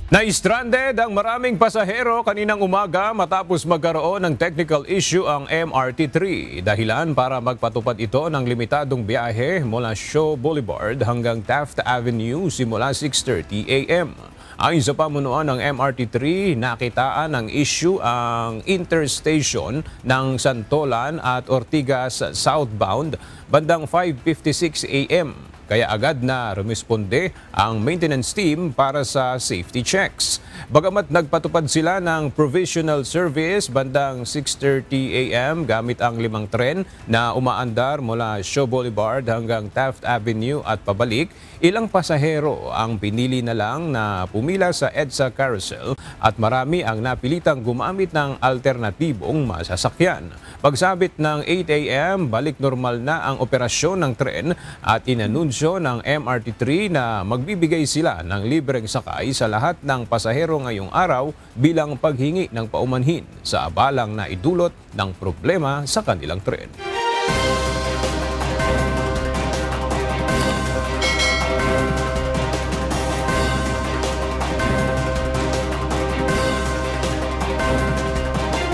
Na-stranded ang maraming pasahero kaninang umaga matapos magkaroon ng technical issue ang MRT-3. Dahilan para magpatupad ito ng limitadong biyahe mula Shaw Boulevard hanggang Taft Avenue simula 6:30 a.m. Ayon sa pamunuan ng MRT-3, nakitaan ng issue ang interstation ng Santolan at Ortigas southbound bandang 5:56 a.m. Kaya agad na rumisponde ang maintenance team para sa safety checks. Bagamat nagpatupad sila ng provisional service bandang 6:30 a.m. gamit ang 5 tren na umaandar mula Shaw Boulevard hanggang Taft Avenue at pabalik, ilang pasahero ang pinili na lang na pumila sa EDSA Carousel at marami ang napilitang gumamit ng alternatibong masasakyan. Pagsabit ng 8 a.m., balik normal na ang operasyon ng tren at inanunsyo ng MRT-3 na magbibigay sila ng libreng sakay sa lahat ng pasahero ngayong araw bilang paghingi ng paumanhin sa abalang na idulot ng problema sa kanilang tren.